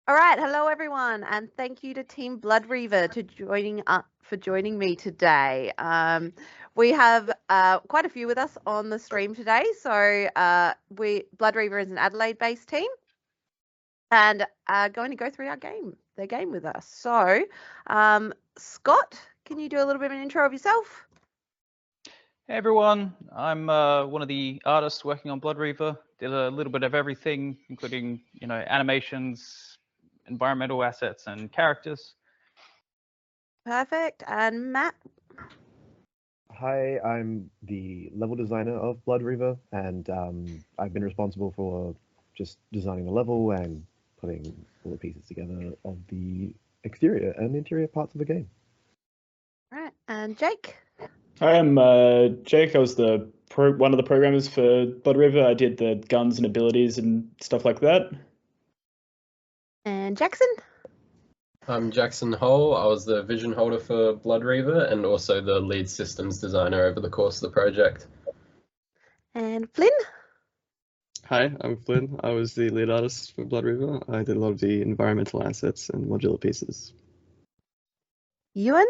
All right, hello everyone, and thank you to Team Blood Reaver for joining me today. We have quite a few with us on the stream today. So Blood Reaver is an Adelaide-based team, and are going to go through their game with us. So, Scott, can you do a little bit of an intro of yourself? Hey everyone, I'm one of the artists working on Blood Reaver. Did a little bit of everything, including animations, environmental assets, and characters. Perfect. And Matt? Hi, I'm the level designer of Blood Reaver, and I've been responsible for just designing the level and putting all the pieces together of the exterior and interior parts of the game. All right, and Jake? Hi, I'm Jake. I was one of the programmers for Blood River. I did the guns and abilities and stuff like that. And Jackson? I'm Jackson Hull. I was the vision holder for Blood Reaver and also the lead systems designer over the course of the project. And Flynn? Hi, I'm Flynn. I was the lead artist for Blood River. I did a lot of the environmental assets and modular pieces. Euan?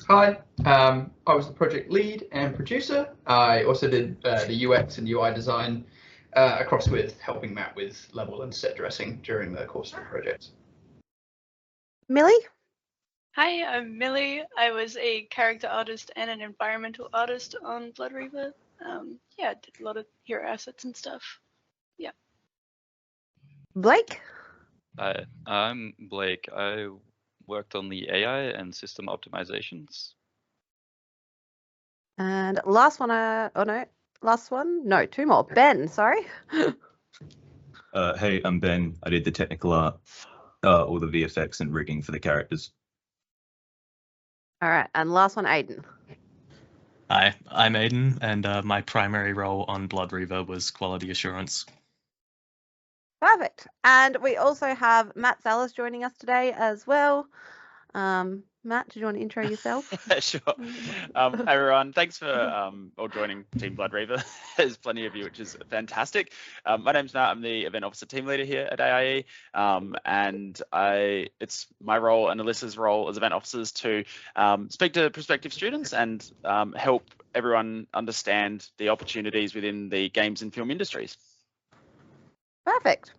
Hi, I was the project lead and producer. I also did the UX and UI design across with helping Matt with level and set dressing during the course of the project. Millie? Hi, I'm Millie. I was a character artist and an environmental artist on Blood Reaver. Yeah, did a lot of hero assets and stuff. Yeah. Blake? Hi, I'm Blake. I worked on the AI and system optimizations. And last one, no, two more. Ben, sorry. Hey, I'm Ben. I did the technical art, all the VFX and rigging for the characters. All right, and last one, Aiden. Hi, I'm Aiden, and my primary role on Blood Reaver was quality assurance. Perfect. And we also have Matt Salas joining us today as well. Matt, did you want to intro yourself? Sure. Hi everyone, thanks for all joining Team Blood Reaver. There's plenty of you, which is fantastic. My name's Matt. I'm the event officer team leader here at AIE, and it's my role and Alyssa's role as event officers to speak to prospective students and help everyone understand the opportunities within the games and film industries. Perfect.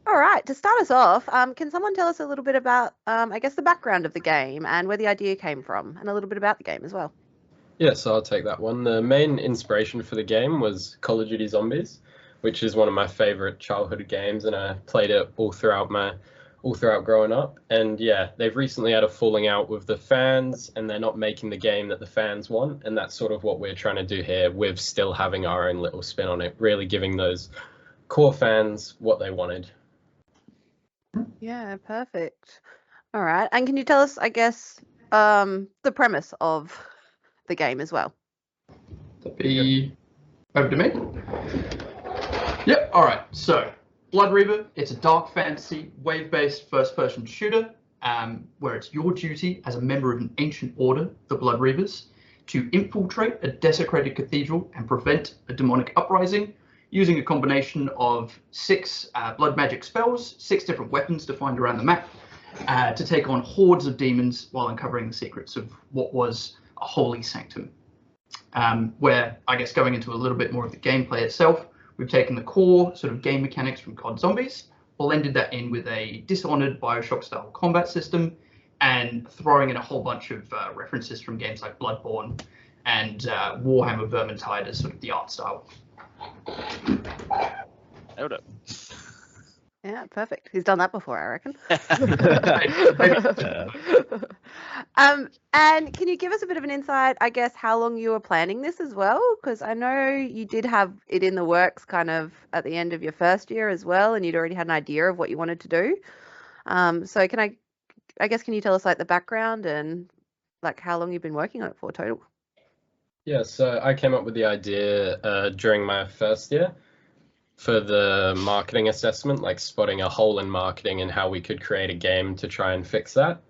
All right, to start us off, can someone tell us a little bit about, I guess, the background of the game and where the idea came from, and a little bit about the game as well? Yeah, so I'll take that one. The main inspiration for the game was Call of Duty Zombies, which is one of my favorite childhood games, and I played it all throughout growing up. And yeah, they've recently had a falling out with the fans, and they're not making the game that the fans want, and that's sort of what we're trying to do here, with still having our own little spin on it, really giving those core fans what they wanted. Yeah, perfect. All right, and can you tell us, I guess, the premise of the game as well? That'd be over to me. Yep, all right, so Blood Reaver, it's a dark fantasy, wave-based first-person shooter, where it's your duty as a member of an ancient order, the Blood Reavers, to infiltrate a desecrated cathedral and prevent a demonic uprising, using a combination of 6 blood magic spells, 6 different weapons to find around the map, to take on hordes of demons while uncovering the secrets of what was a holy sanctum. Where, I guess, going into a little bit more of the gameplay itself, we've taken the core sort of game mechanics from COD Zombies, blended that in with a Dishonored Bioshock-style combat system, and throwing in a whole bunch of references from games like Bloodborne and Warhammer Vermintide as sort of the art style. Nailed it. Yeah, perfect. He's done that before, I reckon. And can you give us a bit of an insight, I guess, how long you were planning this as well? Because I know you did have it in the works kind of at the end of your first year as well, and you'd already had an idea of what you wanted to do. So can you tell us like the background and like how long you've been working on it for total? Yeah, so I came up with the idea during my first year for the marketing assessment, like spotting a hole in marketing and how we could create a game to try and fix that.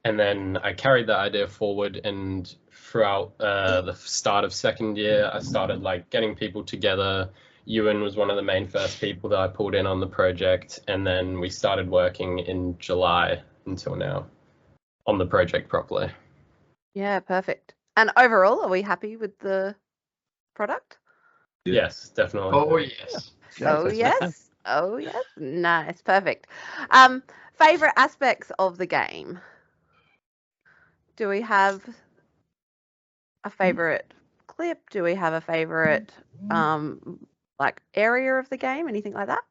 And then I carried that idea forward, and throughout the start of second year, I started like getting people together, Euan was one of the main first people that I pulled in on the project, and then we started working in July until now on the project properly. Yeah, perfect. And overall, are we happy with the product? Yes, definitely. Oh yes. Oh yes. Oh yes. Nice. Perfect. Favorite aspects of the game? Do we have a favorite clip? Do we have a favorite like area of the game? Anything like that?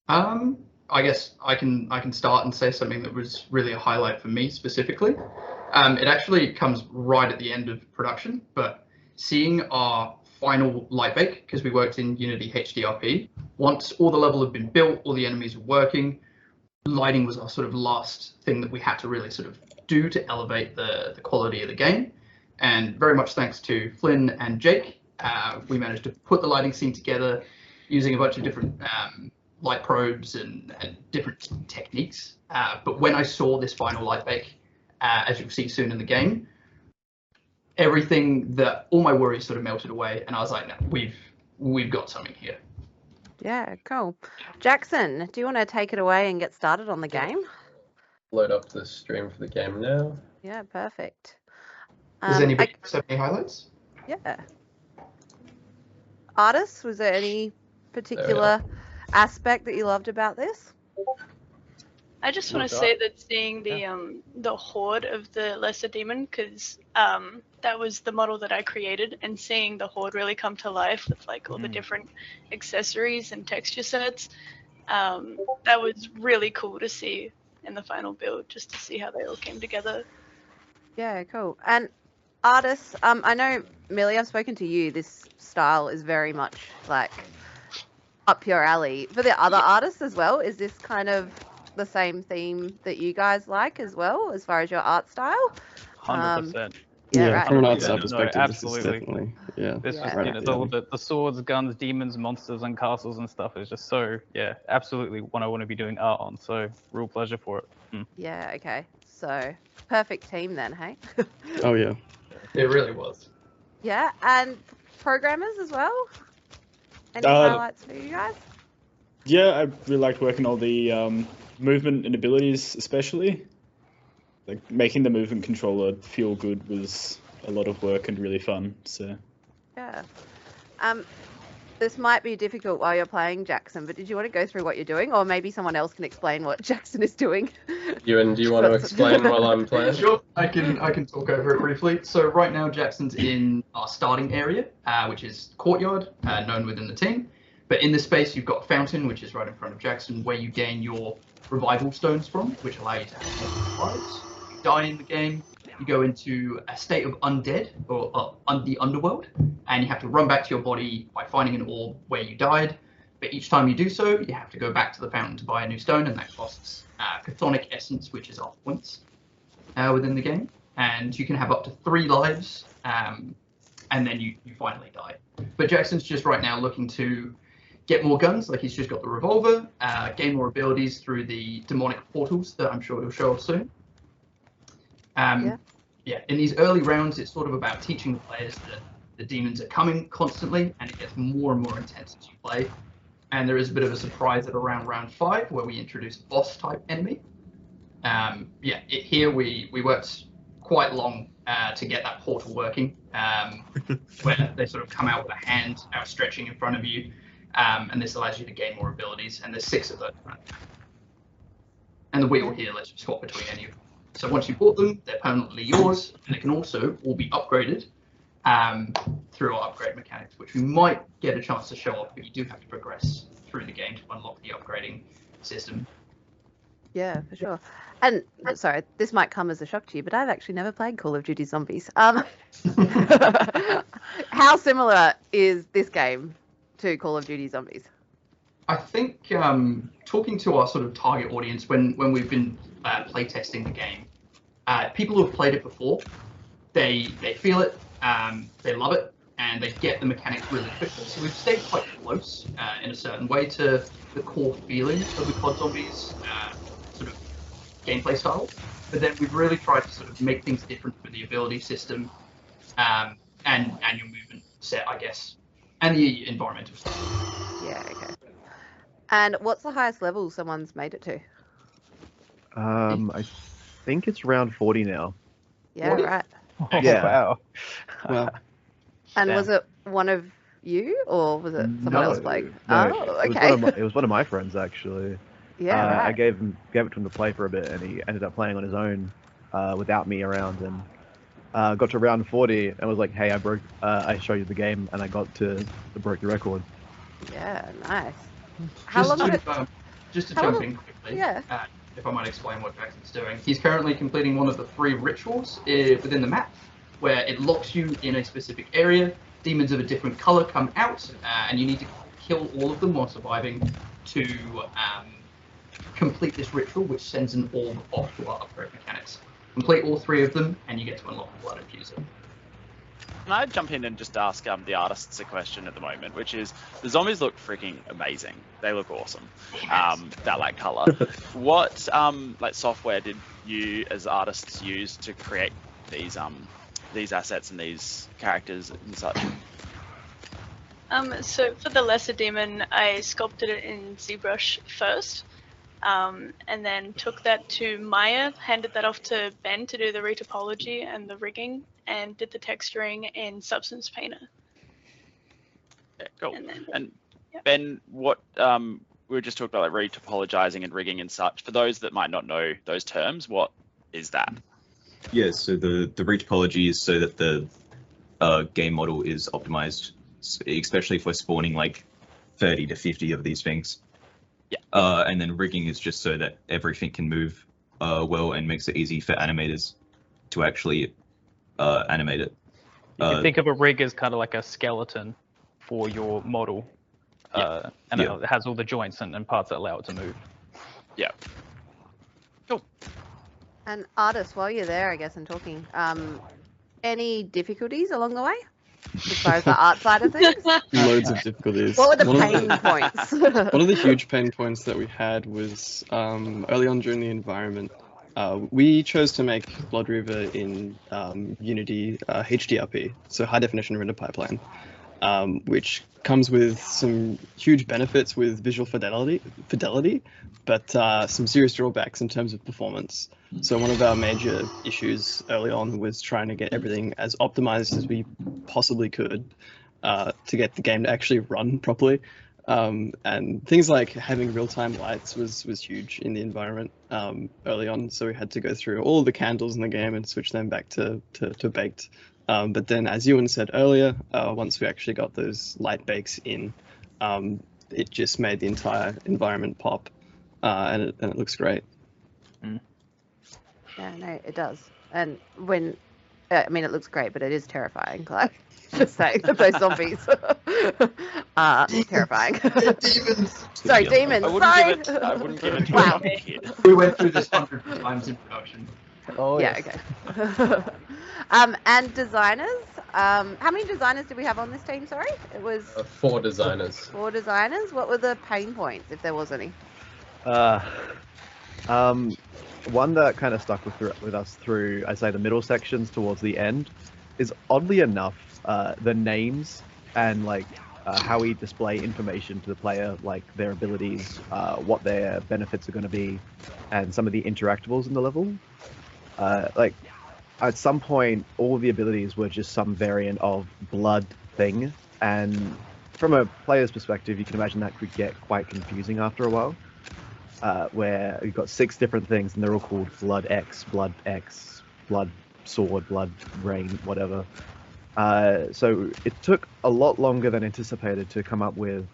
I guess I can start and say something that was really a highlight for me specifically. It actually comes right at the end of production, but seeing our final light bake, because we worked in Unity HDRP, once all the level had been built, all the enemies were working, lighting was our sort of last thing that we had to really sort of do to elevate the quality of the game. And very much thanks to Flynn and Jake, we managed to put the lighting scene together using a bunch of different light probes and different techniques. But when I saw this final light bake, as you'll see soon in the game, all my worries sort of melted away, and I was like, no, we've got something here. Yeah, cool. Jackson, do you want to take it away and get started on the game? Load up the stream for the game now. Yeah, perfect. Does anybody have any highlights? Yeah. Artists, was there any particular aspect that you loved about this? I just want to say that seeing the horde of the lesser demon, because that was the model that I created, and seeing the horde really come to life with like all the different accessories and texture sets, that was really cool to see in the final build, just to see how they all came together. Yeah, cool. And artists, I know, Millie, I've spoken to you. This style is very much like up your alley. For the other artists as well, is this kind of the same theme that you guys like as well, as far as your art style? 100%. Yeah, right. From an art style No, perspective, absolutely. this is definitely, This Yeah. was, you know, the swords, guns, demons, monsters, and castles and stuff is just so, yeah, absolutely what I want to be doing art on. So, real pleasure for it. Yeah, okay. So, perfect team then, hey? Oh yeah. It really was. Yeah, and programmers as well? Any highlights for you guys? Yeah, I really liked working all the movement and abilities, especially. Like making the movement controller feel good was a lot of work and really fun. So Yeah. This might be difficult while you're playing, Jackson, but did you want to go through what you're doing, or maybe someone else can explain what Jackson is doing? Euan, do you want to explain while I'm playing? Sure, I can talk over it briefly. So right now Jackson's in our starting area, which is courtyard, known within the team. But in this space you've got a fountain, which is right in front of Jackson, where you gain your revival stones from, which allow you to have lives. If you die in the game, you go into a state of undead, or the underworld, and you have to run back to your body by finding an orb where you died. But each time you do so, you have to go back to the fountain to buy a new stone, and that costs chthonic essence, which is our points within the game. And you can have up to 3 lives, and then you finally die. But Jackson's just right now looking to get more guns, like he's just got the revolver, gain more abilities through the demonic portals that I'm sure he'll show off soon. Yeah, in these early rounds, it's sort of about teaching the players that the demons are coming constantly, and it gets more and more intense as you play. And there is a bit of a surprise at around round 5, where we introduce a boss-type enemy. Here we worked quite long to get that portal working, where they sort of come out with a hand outstretching in front of you, and this allows you to gain more abilities, and there's 6 of those. And the wheel here lets you swap between any of them. So once you bought them, they're permanently yours, and it can also all be upgraded through our upgrade mechanics, which we might get a chance to show off, but you do have to progress through the game to unlock the upgrading system. Yeah, for sure. And sorry, this might come as a shock to you, but I've actually never played Call of Duty Zombies. How similar is this game to Call of Duty Zombies? I think talking to our sort of target audience when we've been playtesting the game, people who have played it before, they feel it, they love it, and they get the mechanics really quickly. So we've stayed quite close in a certain way to the core feeling of the COD Zombies sort of gameplay style. But then we've really tried to sort of make things different with the ability system and your movement set, I guess. and the environmental stuff. Yeah, okay. And what's the highest level someone's made it to? I think it's round 40 now. Yeah, 40? right. Yeah. Wow. Well, And Damn. was it one of you, or was it someone else, Blake? No, Oh, it was okay. it was one of my friends actually. Yeah, right. I gave it to him to play for a bit, and he ended up playing on his own without me around, and got to round 40 and was like, "Hey, I showed you the game, and I broke the record." Yeah, nice. How long did it? Just to How jump long- in quickly, Yeah. if I might explain what Jackson's doing. He's currently completing one of the 3 rituals within the map, where it locks you in a specific area. Demons of a different color come out, and you need to kill all of them while surviving to complete this ritual, which sends an orb off to our upgrade mechanics. Complete all 3 of them, and you get to unlock the Blood Accuser. Can I jump in and just ask the artists a question at the moment, which is the zombies look freaking amazing. They look awesome. That like color. What like software did you as artists use to create these assets and these characters and such? So for the lesser demon, I sculpted it in ZBrush first, and then took that to Maya, handed that off to Ben to do the retopology and the rigging, and did the texturing in Substance Painter. Yeah, cool. And then, And yep. Ben, what we were just talking about like retopologizing and rigging and such. For those that might not know those terms, what is that? Yeah, so the retopology is so that the game model is optimized, especially for spawning like 30 to 50 of these things. Yeah. And then rigging is just so that everything can move well and makes it easy for animators to actually animate it. You can think of a rig as kind of like a skeleton for your model, and it has all the joints and parts that allow it to move. Yeah. Cool. And artists, while you're there, I guess, and talking, any difficulties along the way as far as the art side of things? Loads of difficulties. What were the One of pain points? One of the huge pain points that we had was early on during the environment. We chose to make Blood Reaver in Unity HDRP, so high definition render pipeline, which comes with some huge benefits with visual fidelity, but some serious drawbacks in terms of performance. So one of our major issues early on was trying to get everything as optimized as we possibly could to get the game to actually run properly. And things like having real-time lights was huge in the environment early on, so we had to go through all the candles in the game and switch them back to baked. But then, as Euan said earlier, once we actually got those light bakes in, it just made the entire environment pop, and it looks great. Yeah, no, it does. And when, I mean, it looks great, but it is terrifying. Like, just saying that those zombies are terrifying. Demons. Sorry, demons. I wouldn't give it to Wow. a kid. We went through this hundreds of times in production. Oh, Yeah, okay. And designers. How many designers did we have on this team? Sorry, it was 4 designers. 4 designers. What were the pain points, if there was any? One that kind of stuck with us through, I'd say, the middle sections towards the end is, oddly enough, the names and like how we display information to the player, like their abilities, what their benefits are going to be, and some of the interactables in the level. Like at some point, all the abilities were just some variant of blood thing, and from a player's perspective, you can imagine that could get quite confusing after a while. Where you've got 6 different things and they're all called Blood X, Blood Sword, Blood Rain, whatever. So it took a lot longer than anticipated to come up with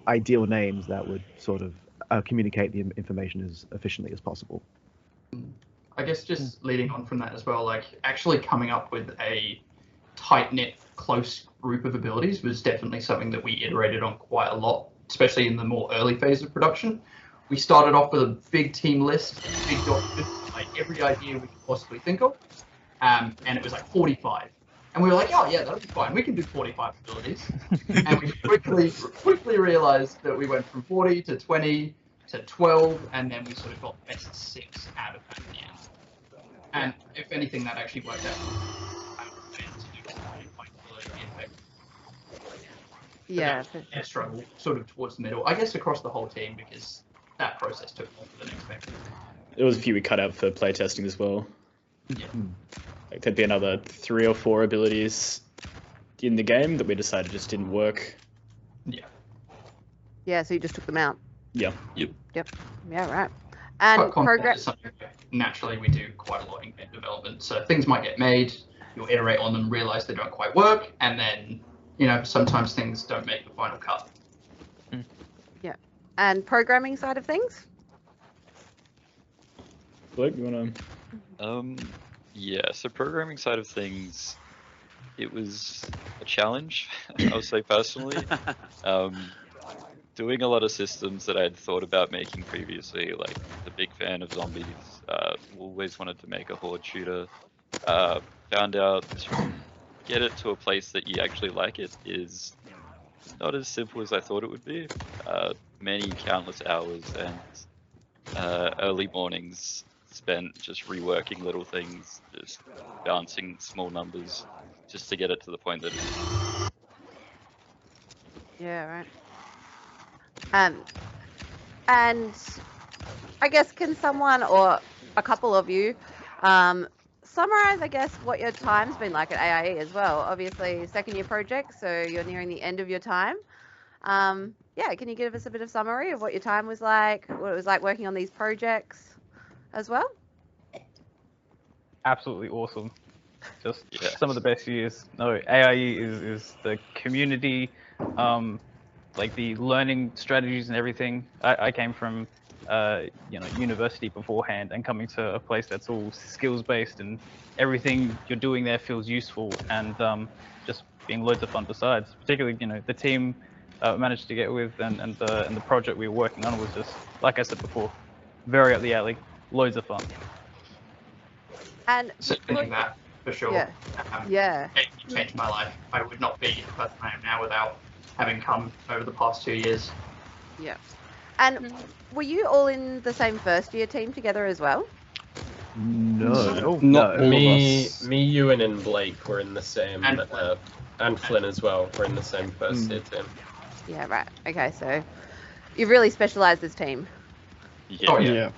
ideal names that would sort of communicate the information as efficiently as possible. I guess just leading on from that as well, like actually coming up with a tight-knit, close group of abilities was definitely something that we iterated on quite a lot, especially in the more early phase of production. We started off with a big team list, a big document, like every idea we could possibly think of, and it was like 45. And we were like, oh yeah, that'll be fine. We can do 45 abilities. And we quickly realized that we went from 40 to 20 to 12, and then we sort of got the best 6 out of that in the end. And if anything, that actually worked out. Yeah. Their struggle sort of towards the middle. I guess across the whole team, because that process took longer than expected. There was a few we cut out for playtesting as well. Yeah. Like there'd be another 3 or 4 abilities in the game that we decided just didn't work. Yeah. Yeah, so you just took them out. Yeah. Yep. Yeah, right. And content is something that naturally we do quite a lot in game development. So things might get made, you'll iterate on them, realize they don't quite work, and then, you know, sometimes things don't make the final cut. Yeah. And programming side of things? Blake, you wanna? Yeah, so programming side of things, it was a challenge, I'll say personally. Doing a lot of systems that I'd thought about making previously, like a big fan of zombies, always wanted to make a horde shooter. Found out to get it to a place that you actually like it is not as simple as I thought it would be. Many countless hours and early mornings spent just reworking little things, just balancing small numbers, just to get it to the point that it is. Yeah, right. And I guess can someone or a couple of you summarize, I guess, what your time's been like at AIE as well? Obviously, second year project, so you're nearing the end of your time. Yeah, can you give us a bit of summary of what your time was like, what it was like working on these projects as well? Absolutely awesome. Just some of the best years. No, AIE is the community, like the learning strategies and everything. I came from university beforehand, and coming to a place that's all skills based and everything you're doing there feels useful, and just being loads of fun besides. Particularly, the team managed to get with and the project we were working on was just, like I said before, very up the alley, loads of fun. And thinking that for sure. Yeah. It changed my life. I would not be the person I am now without having come over the past 2 years. Yeah. And were you all in the same first year team together as well? No, not all me, of us. me, Euan, and Blake were in the same, and Flynn as well. Were in the same first year team. Yeah, right. Okay, so you've really specialised this team. Yeah. Oh yeah.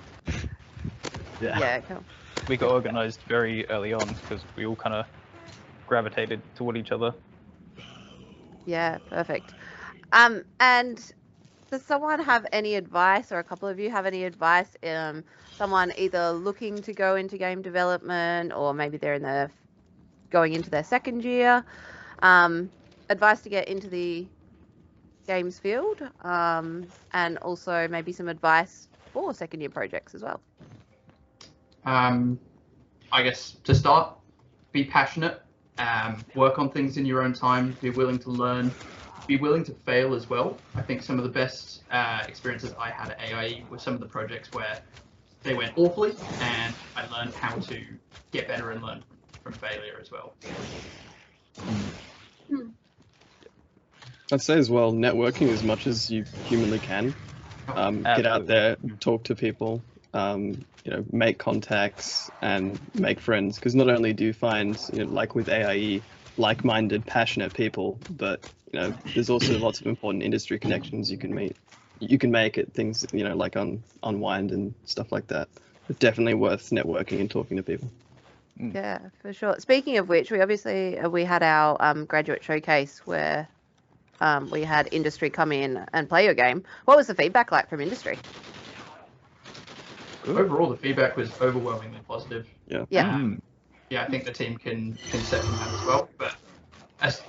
Yeah, cool. We got organised very early on because we all kind of gravitated toward each other. Yeah, perfect. And does someone have any advice, or a couple of you have any advice? Someone either looking to go into game development, or maybe they're going into their second year. Advice to get into the games field, and also maybe some advice for second year projects as well. I guess to start, be passionate, work on things in your own time, be willing to learn, be willing to fail as well. I think some of the best experiences I had at AIE were some of the projects where they went awfully, and I learned how to get better and learn from failure as well. I'd say as well, networking as much as you humanly can. Get out there, talk to people, make contacts and make friends. Because not only do you find, like with AIE, like-minded, passionate people, but there's also lots of important industry connections you can make at things, like on Wind and stuff like that. It's definitely worth networking and talking to people. Yeah, for sure. Speaking of which, we had our graduate showcase where we had industry come in and play your game. What was the feedback like from industry? Overall, the feedback was overwhelmingly positive. Yeah. Yeah, I think the team can second that as well. But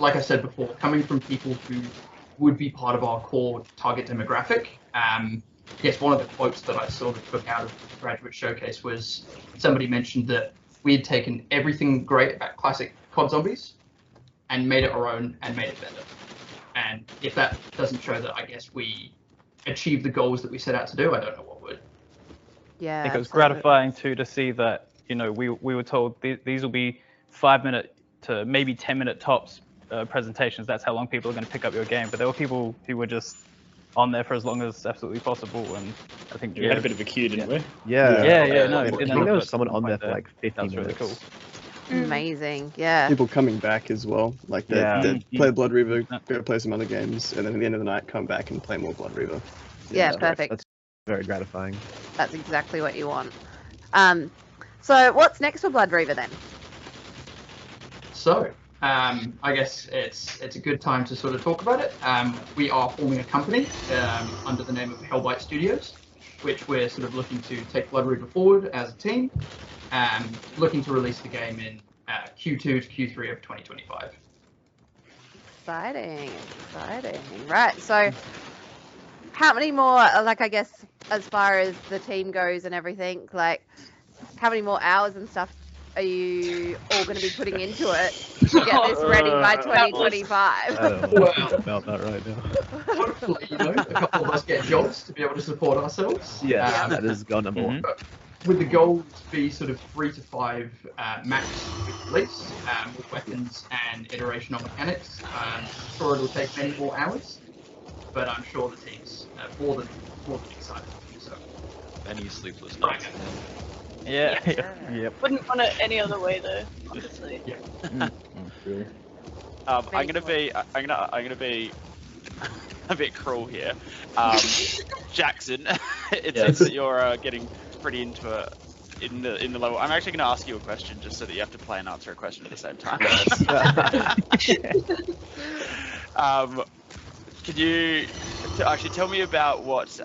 like I said before, coming from people who would be part of our core target demographic, yes, one of the quotes that I sort of took out of the graduate showcase was somebody mentioned that we had taken everything great about classic COD Zombies and made it our own and made it better. And if that doesn't show that, I guess we achieved the goals that we set out to do, I don't know what would. Yeah. I think it was gratifying too to see that, we were told these will be 5-minute to maybe 10-minute tops presentations. That's how long people are going to pick up your game. But there were people who were just on there for as long as absolutely possible. And I think we had a bit of a queue, didn't we? Yeah. No, I think there was someone on there for like 50 That's minutes. really cool. Amazing. Yeah. People coming back as well. Like they Yeah. play Blood Reaver, go play some other games, and then at the end of the night come back and play more Blood Reaver. Yeah, perfect. That's very gratifying. That's exactly what you want. So what's next for Blood Reaver then? So, I guess it's a good time to sort of talk about it. We are forming a company under the name of Hell Byte Studios, which we're sort of looking to take Blood Reaver forward as a team, looking to release the game in Q2 to Q3 of 2025. Exciting. Right, so how many more, like, I guess, as far as the team goes and everything, like, how many more hours and stuff are you all going to be putting into it to get this ready by 2025? I don't know about that right now. Hopefully, a couple of us get jobs to be able to support ourselves. Yeah, that is goal number one. With the goal to be sort of 3 to 5 max with release, with weapons and iteration on mechanics. I'm sure it'll take many more hours, but I'm sure the team's more than excited to do so. Many sleepless nights. Yeah. Yep. Wouldn't want it any other way though, honestly. Yeah. Really. I'm gonna be a bit cruel here. Jackson, it seems that you're getting pretty into it in the level. I'm actually going to ask you a question just so that you have to play and answer a question at the same time. Could you actually tell me about what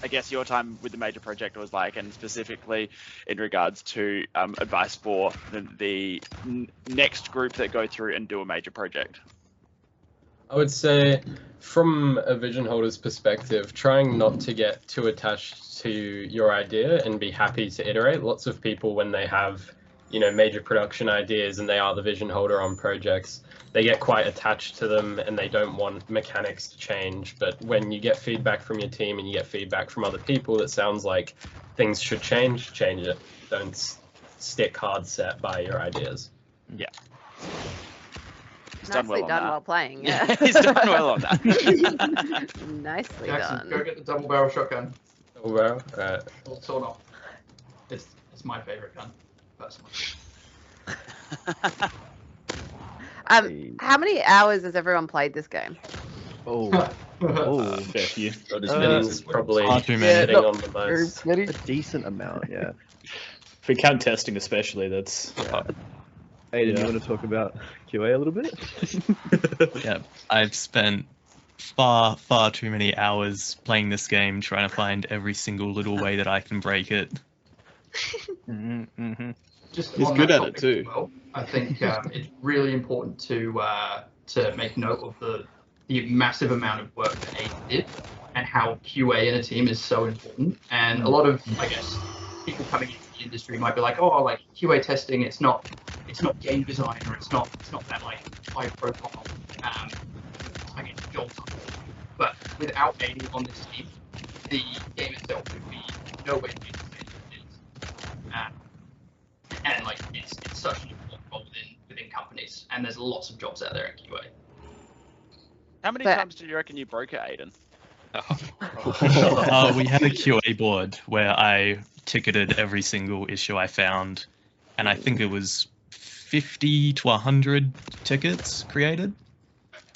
I guess your time with the major project was like, and specifically in regards to advice for the next group that go through and do a major project? I would say, from a vision holder's perspective, trying not to get too attached to your idea and be happy to iterate. Lots of people, when they have, major production ideas and they are the vision holder on projects, they get quite attached to them and they don't want mechanics to change. But when you get feedback from your team and you get feedback from other people that sounds like things should change it. Don't stick hard set by your ideas. Yeah. He's Nicely done while playing, yeah. He's done well on that. Nicely Jackson, done. go get the double barrel shotgun. Double barrel? Alright. Or sort of. It's my favourite gun, personally. How many hours has everyone played this game? Fair few. Not as many as probably Far too many. sitting on the most. A decent amount, yeah. If we count testing especially, that's... Aiden, you want to talk about QA a little bit? Yeah, I've spent far too many hours playing this game, trying to find every single little way that I can break it. Just He's on good that at it topic too. as well, I think it's really important to make note of the massive amount of work that Aiden did and how QA in a team is so important. And a lot of, I guess, people coming into the industry might be like, oh, like QA testing, it's not game design, or it's not that like high profile I guess job title. But without Aiden on this team, the game itself would be nowhere near the same as it is. And like it's such an important role within companies, and there's lots of jobs out there in QA. How many times do you reckon you broke it, Aiden? We had a QA board where I ticketed every single issue I found, and I think it was 50 to 100 tickets created.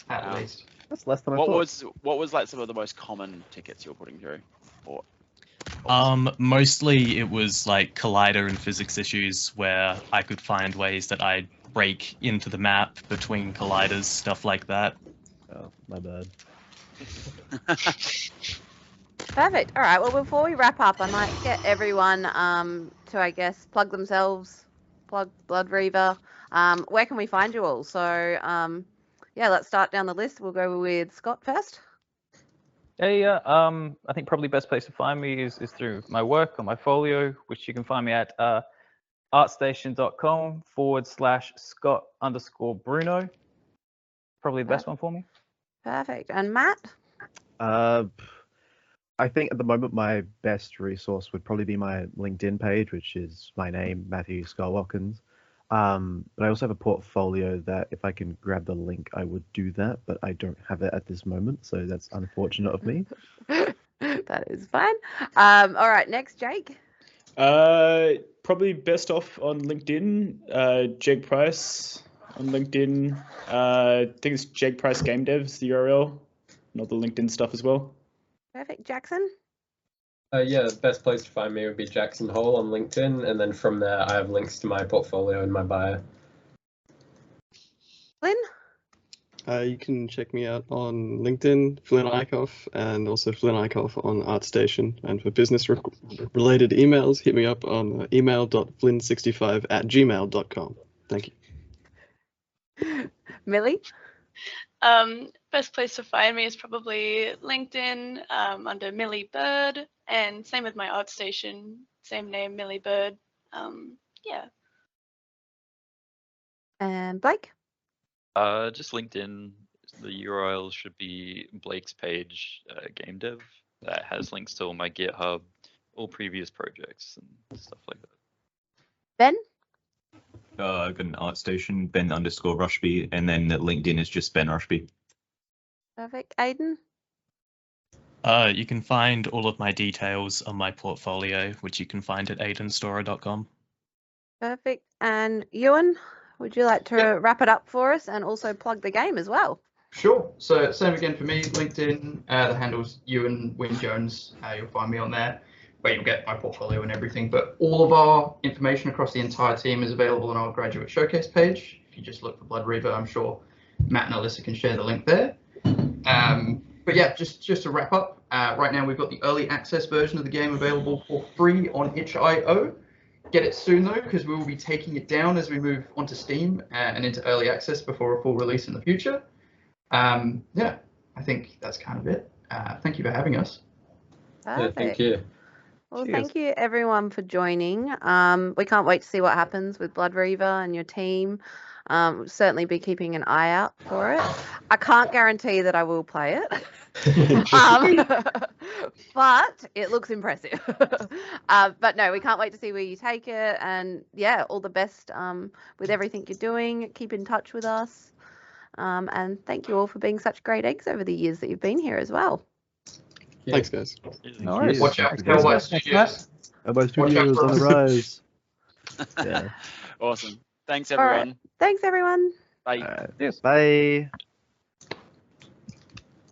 At least. That's less than I thought. What was like some of the most common tickets you're putting through? Or Mostly it was like collider and physics issues where I could find ways that I'd break into the map between colliders, stuff like that. Oh, my bad. Perfect. All right. Well, before we wrap up, I might get everyone to, I guess, plug themselves, plug Blood Reaver. Where can we find you all? So, yeah, let's start down the list. We'll go with Scott first. Yeah. I think probably best place to find me is through my work on my folio, which you can find me at artstation.com/Scott_Bruno. Probably the best one for me. Perfect. And Matt? I think at the moment my best resource would probably be my LinkedIn page, which is my name, Matthew Scott Watkins. But I also have a portfolio that if I can grab the link, I would do that, but I don't have it at this moment, so that's unfortunate of me. That is fine. All right, next, Jake. Probably best off on LinkedIn. Jake Price on LinkedIn. I think it's Jake Price Game Devs, the URL, not the LinkedIn stuff as well. Perfect. Jackson? Yeah, the best place to find me would be Jackson Hall on LinkedIn, and then from there I have links to my portfolio in my bio. Flynn? You can check me out on LinkedIn, Flynn Eichhoff, and also Flynn Eichhoff on ArtStation. And for business-related emails, hit me up on email.flynn65@gmail.com. Thank you. Millie? Best place to find me is probably LinkedIn under Millie Bird, and same with my ArtStation, same name, Millie Bird. Yeah. And Blake? Just LinkedIn. The URL should be Blake's page, game dev. That has links to all my GitHub, all previous projects and stuff like that. Ben? I've got an ArtStation, Ben_Rushby, and then LinkedIn is just Ben Rushby. Perfect. Aiden? You can find all of my details on my portfolio, which you can find at aidenstorer.com. Perfect. And Euan, would you like to wrap it up for us and also plug the game as well? Sure. So same again for me, LinkedIn, the handle's Euan Wynne-Jones. You'll find me on there, where you'll get my portfolio and everything. But all of our information across the entire team is available on our graduate showcase page. If you just look for Blood Reaver, I'm sure Matt and Alyssa can share the link there. But yeah, just to wrap up, right now we've got the early access version of the game available for free on itch.io. Get it soon though, because we will be taking it down as we move onto Steam and into early access before a full release in the future. Yeah, I think that's kind of it. Thank you for having us. Perfect. Yeah, thank you. Well, Cheers. thank you everyone for joining. We can't wait to see what happens with Blood Reaver and your team. We'll certainly be keeping an eye out for it. I can't guarantee that I will play it. But it looks impressive. But no, we can't wait to see where you take it. And yeah, all the best with everything you're doing. Keep in touch with us. And thank you all for being such great eggs over the years that you've been here as well. Yeah. Thanks, guys. No worries. Watch out for Hell Byte Studios. Hell Byte Studios on the rise. Yeah. Awesome. Thanks, All right. everyone. Thanks, everyone. Bye. Bye.